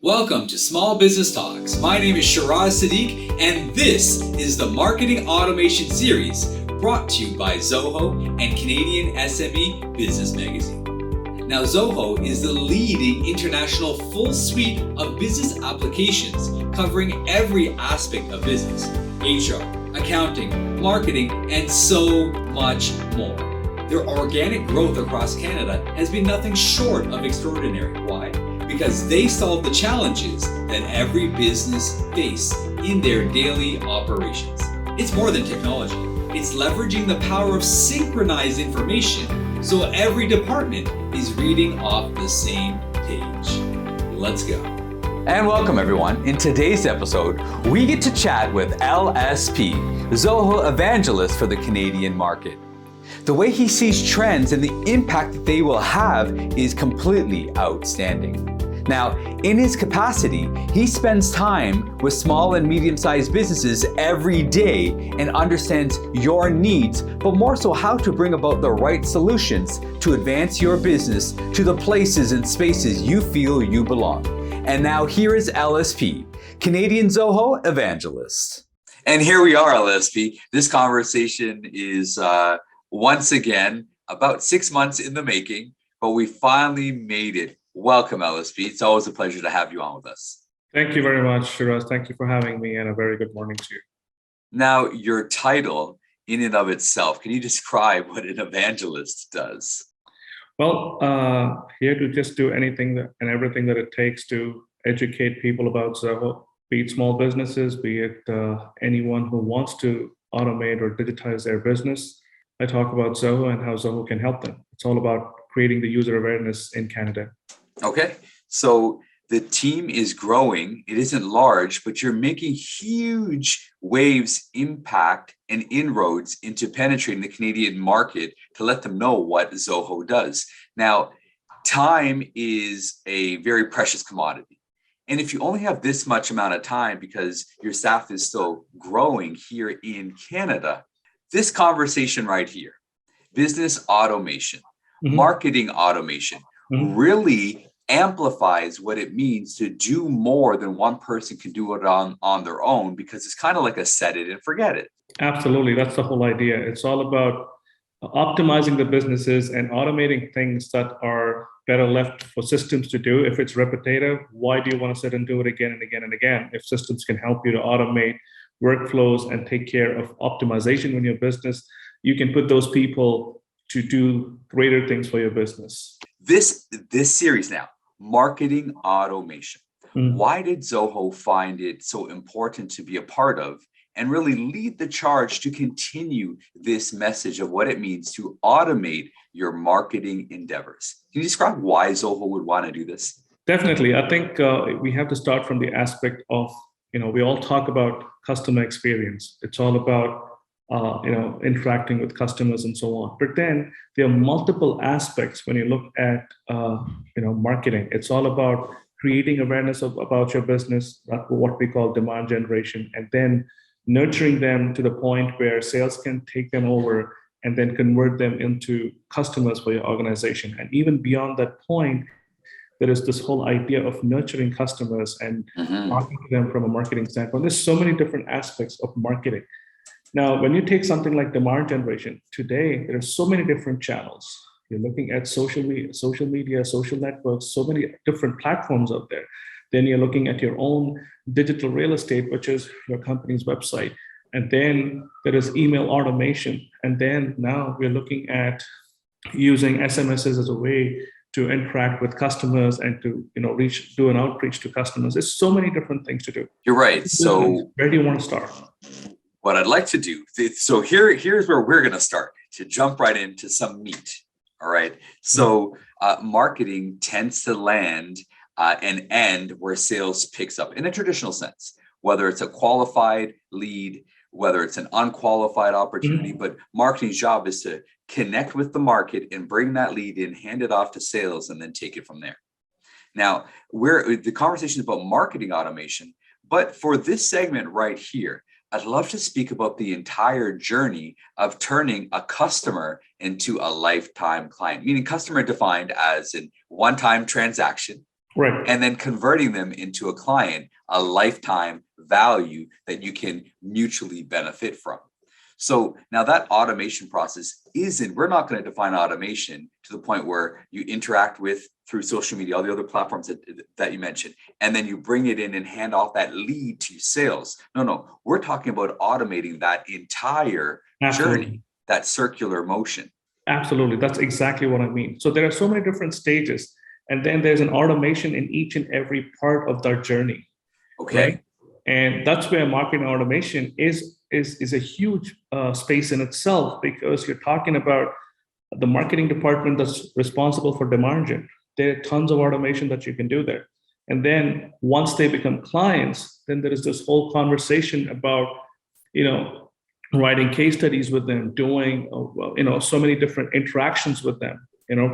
Welcome to Small Business Talks. My name is Shiraz Sadiq, and this is the Marketing Automation Series brought to you by Zoho and Canadian SME Business Magazine. Now, Zoho is the leading international full suite of business applications covering every aspect of business, HR, accounting, marketing, and so much more. Their organic growth across Canada has been nothing short of extraordinary. Why? Because they solve the challenges that every business faces in their daily operations. It's more than technology. It's leveraging the power of synchronized information so every department is reading off the same page. Let's go. And welcome everyone. In today's episode, we get to chat with LSP, Zoho evangelist for the Canadian market. The way he sees trends and the impact that they will have is completely outstanding. Now, in his capacity, he spends time with small and medium-sized businesses every day and understands your needs, but more so how to bring about the right solutions to advance your business to the places and spaces you feel you belong. And now here is LSP, Canadian Zoho evangelist. And here we are, LSP. This conversation is once again about 6 months in the making, but we finally made it. Welcome, LSP. It's always a pleasure to have you on with us. Thank you very much, Shiraz. Thank you for having me, and a very good morning to you. Now, your title in and of itself, can you describe what an evangelist does? Well, here to just do anything and everything that it takes to educate people about Zoho, be it small businesses, be it anyone who wants to automate or digitize their business. I talk about Zoho and how Zoho can help them. It's all about creating the user awareness in Canada. Okay, so the team is growing. It isn't large, but you're making huge waves, impact, and inroads into penetrating the Canadian market to let them know what Zoho does. Now, time is a very precious commodity. And if you only have this much amount of time because your staff is still growing here in Canada, this conversation right here, business automation, marketing automation, really amplifies what it means to do more than one person can do it on their own, because it's kind of like a set it and forget it. Absolutely. That's the whole idea. It's all about optimizing the businesses and automating things that are better left for systems to do. If it's repetitive, why do you want to sit and do it again and again and again? If systems can help you to automate workflows and take care of optimization in your business, you can put those people to do greater things for your business. This series now, marketing automation. Why did Zoho find it so important to be a part of and really lead the charge to continue this message of what it means to automate your marketing endeavors? Can you describe why Zoho would want to do this? Definitely. I think we have to start from the aspect of, we all talk about customer experience. It's all about interacting with customers and so on. But then there are multiple aspects when you look at marketing. It's all about creating awareness about your business, what we call demand generation, and then nurturing them to the point where sales can take them over and then convert them into customers for your organization. And even beyond that point, there is this whole idea of nurturing customers and talking to them from a marketing standpoint. There's so many different aspects of marketing. Now, when you take something like demand generation, today, there are so many different channels. You're looking at social media, social networks, so many different platforms out there. Then you're looking at your own digital real estate, which is your company's website. And then there is email automation. And then now we're looking at using SMSs as a way to interact with customers and to do an outreach to customers. There's so many different things to do. You're right. So where do you want to start? What I'd like to do, so here's where we're going to start, to jump right into some meat. All right. So marketing tends to land and end where sales picks up in a traditional sense, whether it's a qualified lead, whether it's an unqualified opportunity, but marketing's job is to connect with the market and bring that lead in, hand it off to sales, and then take it from there. Now, the conversation is about marketing automation, but for this segment right here, I'd love to speak about the entire journey of turning a customer into a lifetime client, meaning customer defined as a one-time transaction Right. and then converting them into a client, a lifetime value that you can mutually benefit from. So now that automation process we're not going to define automation to the point where you interact with through social media, all the other platforms that you mentioned, and then you bring it in and hand off that lead to sales. No, we're talking about automating that entire Absolutely. journey, that circular motion. Absolutely. That's exactly what I mean. So there are so many different stages, and then there's an automation in each and every part of that journey. Okay. Right. And that's where marketing automation is a huge space in itself, because you're talking about the marketing department that's responsible for demand gen. There are tons of automation that you can do there. And then once they become clients, then there is this whole conversation about, you know, writing case studies with them, doing, so many different interactions with them,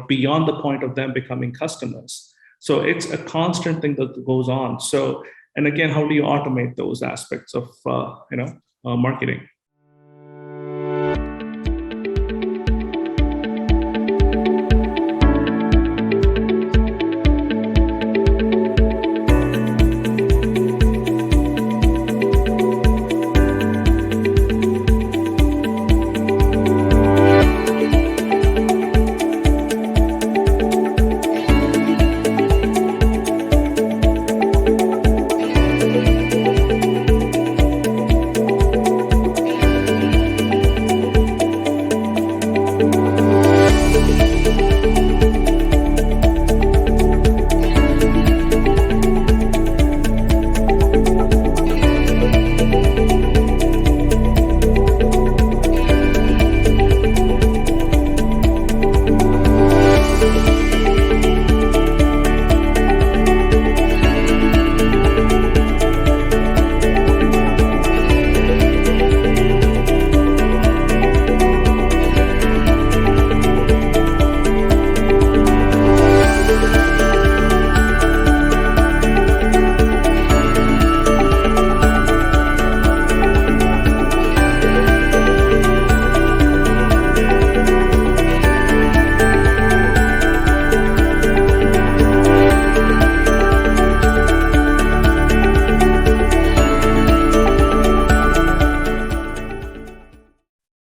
beyond the point of them becoming customers. So it's a constant thing that goes on. So, and again, how do you automate those aspects of, marketing?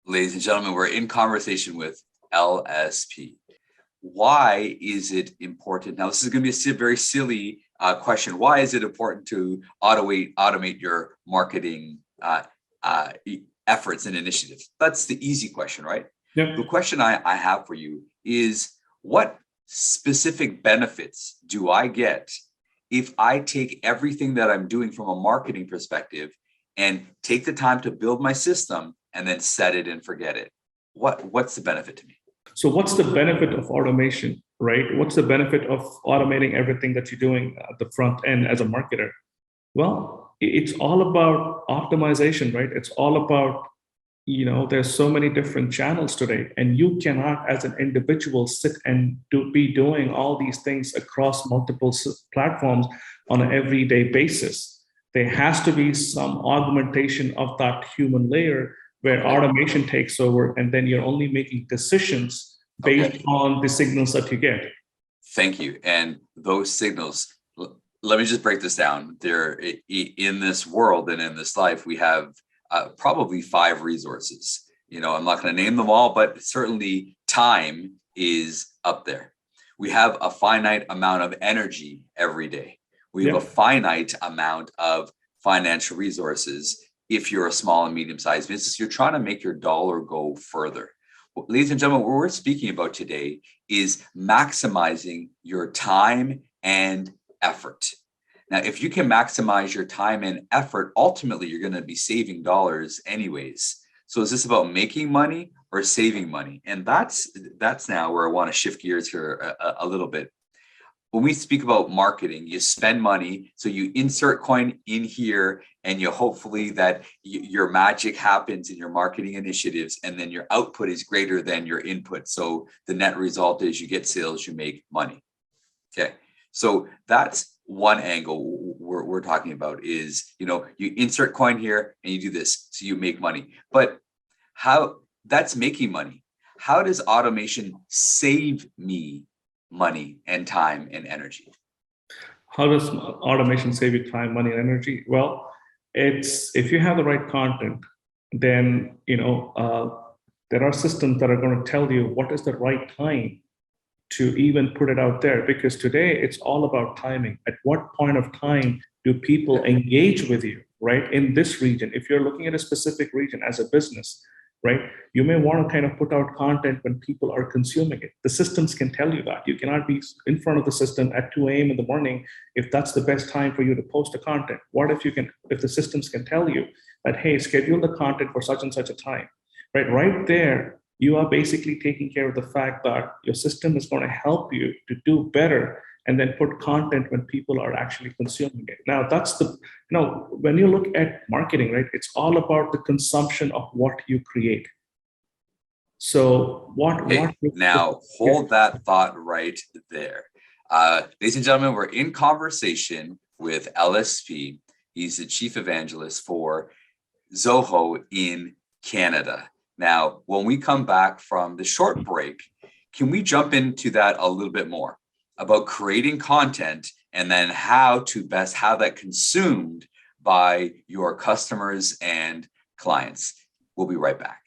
Ladies and gentlemen, we're in conversation with LSP. Why is it important? Now, this is going to be a very silly question. Why is it important to automate your marketing efforts and initiatives? That's the easy question, right? Yep. The question I have for you is, what specific benefits do I get if I take everything that I'm doing from a marketing perspective and take the time to build my system and then set it and forget it? What's the benefit to me? So what's the benefit of automation, right? What's the benefit of automating everything that you're doing at the front end as a marketer? Well, it's all about optimization, right? It's all about, there's so many different channels today, and you cannot, as an individual, sit and be doing all these things across multiple platforms on an everyday basis. There has to be some augmentation of that human layer where automation takes over, and then you're only making decisions based on the signals that you get. Thank you. And those signals, let me just break this down. There, in this world and in this life, we have probably 5 resources. I'm not going to name them all, but certainly time is up there. We have a finite amount of energy every day. We have a finite amount of financial resources. If you're a small and medium-sized business, you're trying to make your dollar go further. Well, ladies and gentlemen, what we're speaking about today is maximizing your time and effort. Now, if you can maximize your time and effort, ultimately, you're going to be saving dollars anyways. So is this about making money or saving money? And that's now where I want to shift gears here a little bit. When we speak about marketing, you spend money, so you insert coin in here, and you hopefully that your magic happens in your marketing initiatives, and then your output is greater than your input. So the net result is you get sales, you make money. Okay, so that's one angle we're talking about is, you insert coin here and you do this, so you make money. But how that's making money? How does automation save me money and time and energy? How does automation save you time, money, and energy? Well, it's if you have the right content, then there are systems that are going to tell you what is the right time to even put it out there. Because today it's all about timing. At what point of time do people engage with you, right? In this region, if you're looking at a specific region as a business, right, you may want to kind of put out content when people are consuming it. The systems can tell you that. You cannot be in front of the system at 2 a.m. in the morning if that's the best time for you to post the content. What if the systems can tell you that, hey, schedule the content for such and such a time, right? Right there, you are basically taking care of the fact that your system is going to help you to do better and then put content when people are actually consuming it. Now, when you look at marketing, right, it's all about the consumption of what you create. So now hold that thought right there. Ladies and gentlemen, we're in conversation with LSP. He's the chief evangelist for Zoho in Canada. Now, when we come back from the short break, can we jump into that a little bit more about creating content and then how to best have that consumed by your customers and clients? We'll be right back.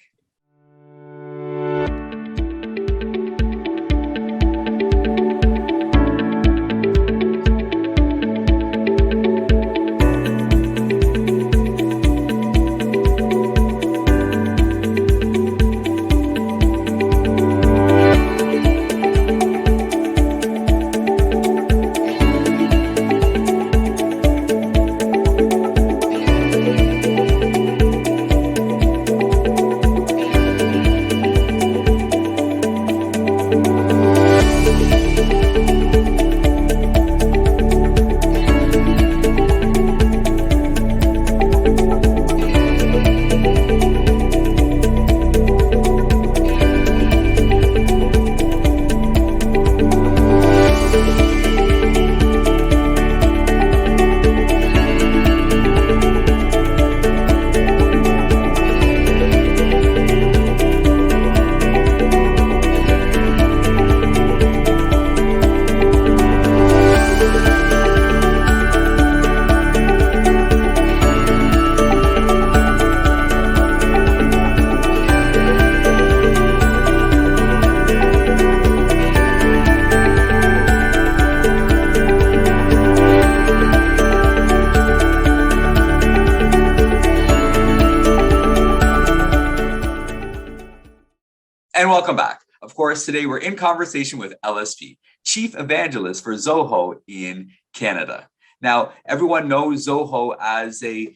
And welcome back. Of course, today we're in conversation with LSP, Chief Evangelist for Zoho in Canada. Now, everyone knows Zoho as a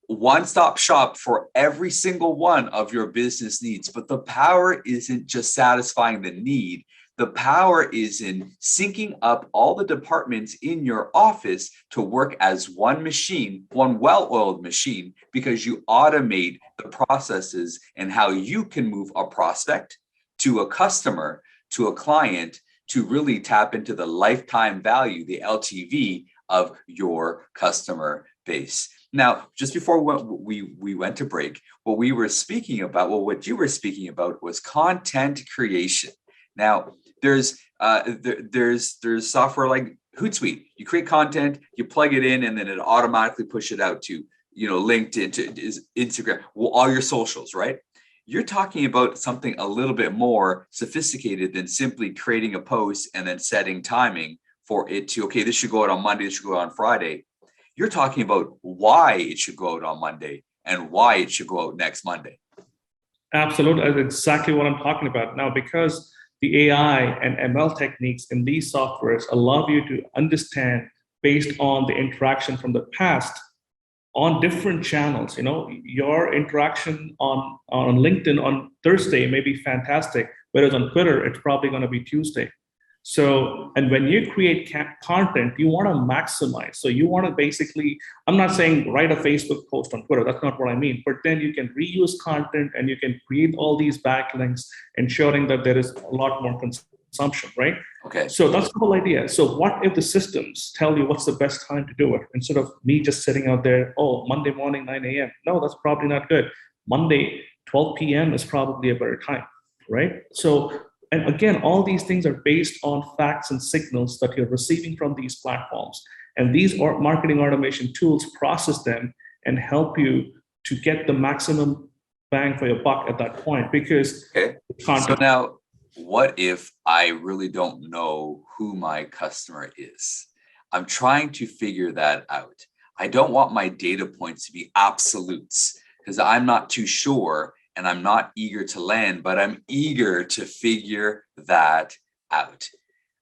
one-stop shop for every single one of your business needs, but the power isn't just satisfying the need. The power is in syncing up all the departments in your office to work as one machine, one well-oiled machine, because you automate the processes and how you can move a prospect to a customer, to a client, to really tap into the lifetime value, the LTV of your customer base. Now, just before we went to break, what you were speaking about was content creation. Now, there's software like Hootsuite. You create content, you plug it in, and then it automatically push it out to LinkedIn, to Instagram, all your socials, right? You're talking about something a little bit more sophisticated than simply creating a post and then setting timing for it to, okay, this should go out on Monday, this should go out on Friday. You're talking about why it should go out on Monday and why it should go out next Monday. Absolutely. That's exactly what I'm talking about now, because the AI and ML techniques in these softwares allow you to understand based on the interaction from the past on different channels. Your interaction on LinkedIn on Thursday may be fantastic, whereas on Twitter, it's probably going to be Tuesday. So, and when you create content, you want to maximize. So you want to basically, I'm not saying write a Facebook post on Twitter, that's not what I mean, but then you can reuse content and you can create all these backlinks, ensuring that there is a lot more consumption, right? Okay. So that's the whole idea. So what if the systems tell you what's the best time to do it, instead of me just sitting out there, oh, Monday morning, 9 a.m. No, that's probably not good. Monday, 12 p.m. is probably a better time, right? So and again, all these things are based on facts and signals that you're receiving from these platforms. And these marketing automation tools process them and help you to get the maximum bang for your buck at that point, because Okay. So now, what if I really don't know who my customer is? I'm trying to figure that out. I don't want my data points to be absolutes because I'm not too sure and I'm not eager to land, but I'm eager to figure that out.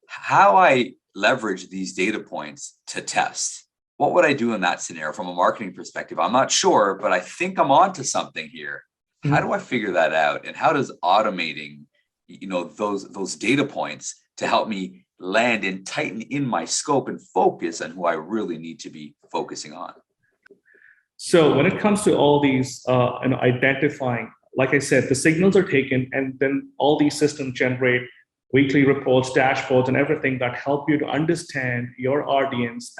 How I leverage these data points to test. What would I do in that scenario from a marketing perspective? I'm not sure, but I think I'm onto something here. How do I figure that out? And how does automating, those data points to help me land and tighten in my scope and focus on who I really need to be focusing on? So when it comes to all these, identifying, like I said, the signals are taken, and then all these systems generate weekly reports, dashboards, and everything that help you to understand your audience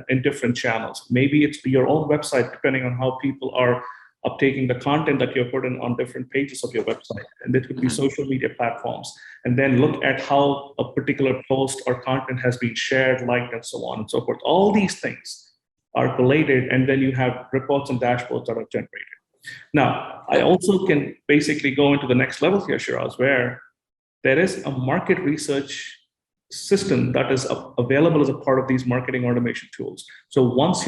in different channels. Maybe it's your own website, depending on how people are uptaking the content that you're putting on different pages of your website. And it could be social media platforms. And then look at how a particular post or content has been shared, liked, and so on and so forth. All these things are collated, and then you have reports and dashboards that are generated. Now, I also can basically go into the next level here, Shiraz, where there is a market research system that is available as a part of these marketing automation tools. So once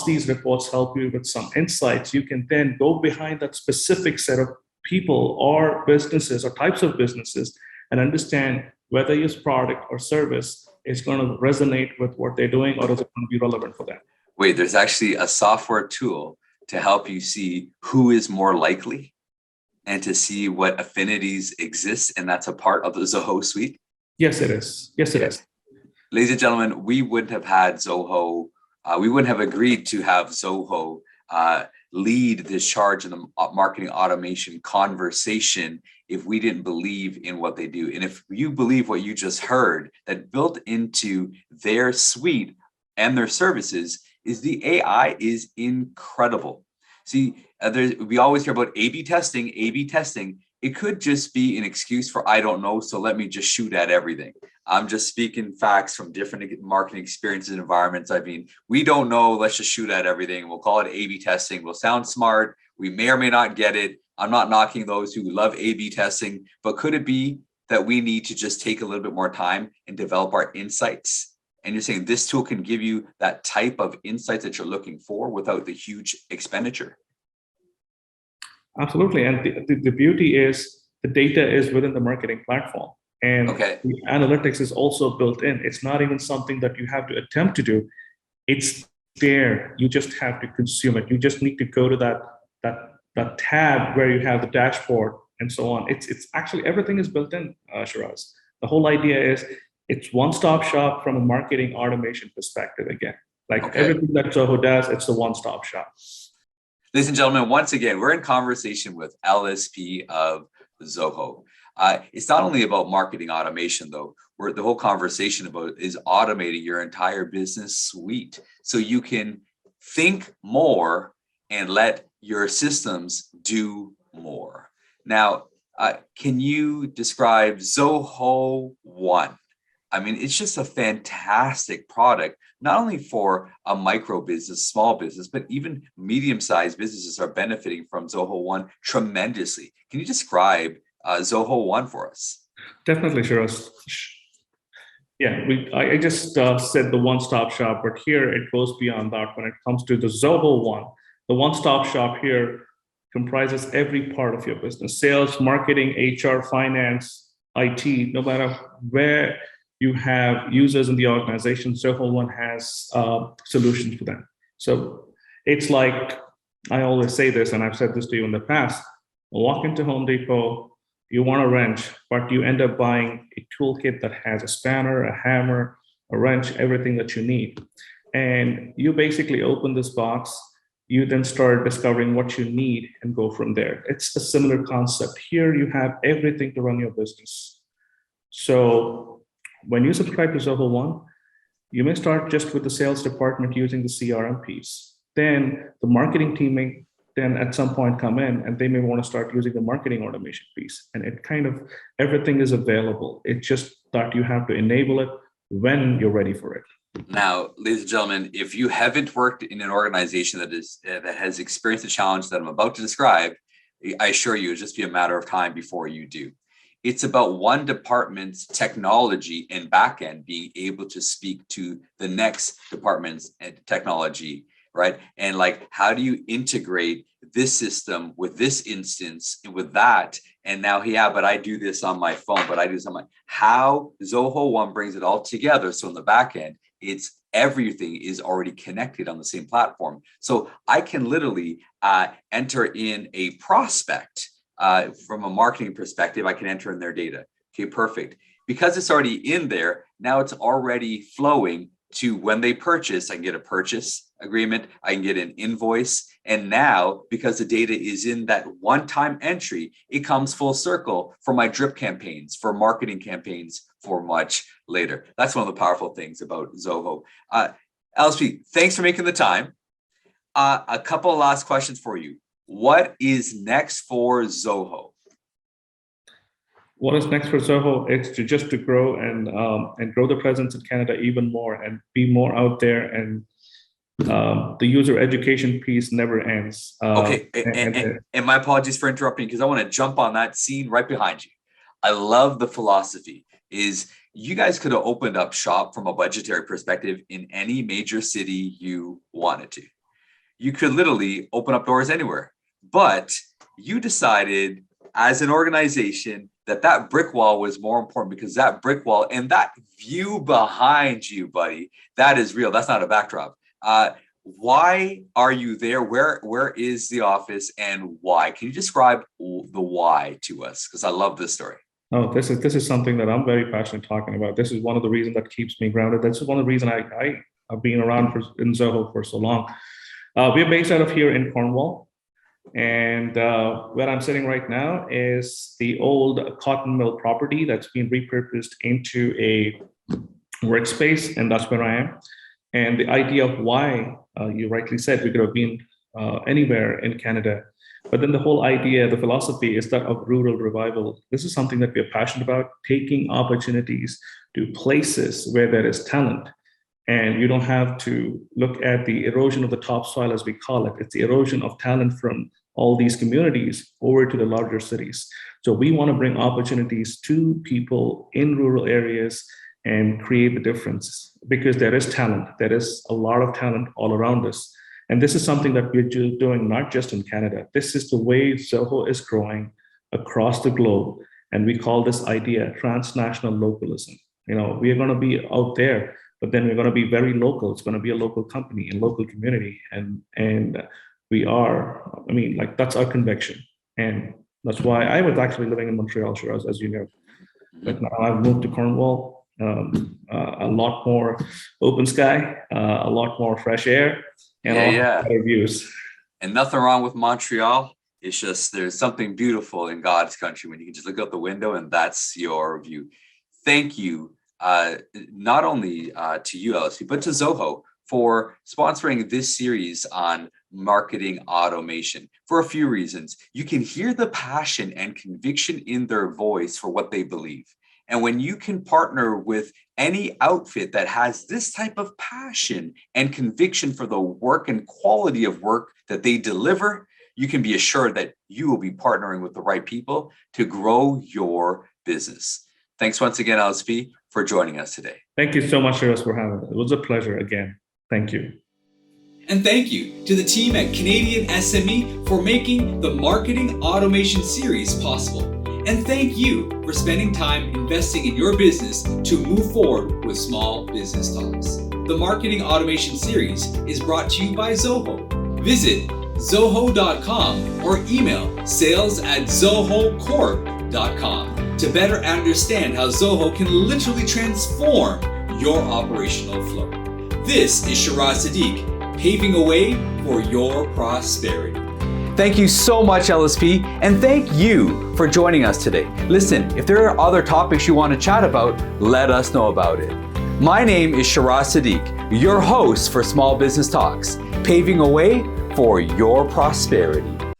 these reports help you with some insights, you can then go behind that specific set of people or businesses or types of businesses and understand whether your product or service is going to resonate with what they're doing, or is it going to be relevant for them. Wait, there's actually a software tool to help you see who is more likely and to see what affinities exist, and that's a part of the Zoho suite? Yes, it is. Yes, it is. Ladies and gentlemen, we wouldn't have had Zoho, we wouldn't have agreed to have Zoho lead this charge in the marketing automation conversation if we didn't believe in what they do. And if you believe what you just heard, that built into their suite and their services is the AI is incredible. See, we always hear about A/B testing, A/B testing. It could just be an excuse for, I don't know, so let me just shoot at everything. I'm just speaking facts from different marketing experiences and environments. I mean, we don't know, let's just shoot at everything. We'll call it A/B testing. We'll sound smart. We may or may not get it. I'm not knocking those who love A/B testing, but could it be that we need to just take a little bit more time and develop our insights? And you're saying this tool can give you that type of insights that you're looking for without the huge expenditure. Absolutely. And the beauty is the data is within the marketing platform. And the analytics is also built in. It's not even something that you have to attempt to do. It's there. You just have to consume it. You just need to go to that tab where you have the dashboard and so on. It's actually, everything is built in, Shiraz. The whole idea is it's one-stop shop from a marketing automation perspective again. Everything that Zoho does, it's the one-stop shop. Ladies and gentlemen, once again, we're in conversation with LSP of Zoho. It's not only about marketing automation, though. The whole conversation about is automating your entire business suite so you can think more and let your systems do more. Now, can you describe Zoho One? I mean, it's just a fantastic product, not only for a micro business, small business, but even medium-sized businesses are benefiting from Zoho One tremendously. Can you describe Zoho One for us? Definitely, Shiraz. Yeah, I just said the one-stop shop, but here it goes beyond that. When it comes to the Zoho One, the one-stop shop here comprises every part of your business: sales, marketing, HR, finance, IT. No matter where you have users in the organization, Zoho One has solutions for them. So it's like, I always say this, and I've said this to you in the past: walk into Home Depot, you want a wrench, but you end up buying a toolkit that has a spanner, a hammer, a wrench, everything that you need. And you basically open this box, you then start discovering what you need and go from there. It's a similar concept. Here you have everything to run your business. So when you subscribe to Zoho One, you may start just with the sales department using the CRM piece. Then the marketing team may then at some point come in and they may want to start using the marketing automation piece. And it kind of, everything is available. It's just that you have to enable it when you're ready for it. Now, ladies and gentlemen, if you haven't worked in an organization that has experienced the challenge that I'm about to describe, I assure you, it'll just be a matter of time before you do. It's about one department's technology and backend being able to speak to the next department's technology, right? And like, how do you integrate this system with this instance and with that? And now, yeah, but I do this on my phone, but I do something. How Zoho One brings it all together. So in the backend, it's everything is already connected on the same platform. So I can literally enter in a prospect from a marketing perspective. I can enter in their data. Okay, perfect. Because it's already in there, now it's already flowing to when they purchase. I can get a purchase agreement. I can get an invoice. And now, because the data is in that one-time entry, it comes full circle for my drip campaigns, for marketing campaigns, for much later. That's one of the powerful things about Zoho. LSP, thanks for making the time. A couple of last questions for you. What is next for Zoho? What is next for Zoho? It's to grow and grow the presence in Canada even more and be more out there. And the user education piece never ends. Okay, and my apologies for interrupting, because I want to jump on that scene right behind you. I love the philosophy. Is you guys could have opened up shop from a budgetary perspective in any major city you wanted to. You could literally open up doors anywhere, but you decided as an organization that brick wall was more important, because that brick wall and that view behind you, buddy, that is real. That's not a backdrop. Why are you there? Where is the office, and why? Can you describe the why to us? Because I love this story. Oh, this is something that I'm very passionate talking about. This is one of the reasons that keeps me grounded. This is one of the reasons I've been around in Zoho for so long. We're based out of here in Cornwall. And where I'm sitting right now is the old cotton mill property that's been repurposed into a workspace, and that's where I am. And the idea of why, you rightly said, we could have been anywhere in Canada. But then the whole idea, the philosophy is that of rural revival. This is something that we're passionate about, taking opportunities to places where there is talent. And you don't have to look at the erosion of the topsoil, as we call it. It's the erosion of talent from all these communities over to the larger cities. So we want to bring opportunities to people in rural areas and create the difference, because there is talent. There is a lot of talent all around us. And this is something that we're doing not just in Canada. This is the way Zoho is growing across the globe. And we call this idea transnational localism. We are going to be out there, but then we're going to be very local. It's going to be a local company and local community. And we are, that's our conviction. And that's why I was actually living in Montreal, Shiraz, as you know. But now I've moved to Cornwall, a lot more open sky, a lot more fresh air, and better views. And nothing wrong with Montreal. It's just there's something beautiful in God's country when you can just look out the window and that's your view. Thank you, not only to you, LSP, but to Zoho for sponsoring this series on marketing automation for a few reasons. You can hear the passion and conviction in their voice for what they believe. And when you can partner with any outfit that has this type of passion and conviction for the work and quality of work that they deliver, you can be assured that you will be partnering with the right people to grow your business. Thanks once again, LSP, for joining us today. Thank you so much, Shiraz, for having me. It was a pleasure again. Thank you. And thank you to the team at Canadian SME for making the Marketing Automation series possible. And thank you for spending time investing in your business to move forward with Small Business Talks. The Marketing Automation series is brought to you by Zoho. Visit zoho.com or email sales@zohocorp.com to better understand how Zoho can literally transform your operational flow. This is Shiraz Sadiq, paving a way for your prosperity. Thank you so much, LSP, and thank you for joining us today. Listen, if there are other topics you want to chat about, let us know about it. My name is Shiraz Sadiq, your host for Small Business Talks, paving a way for your prosperity.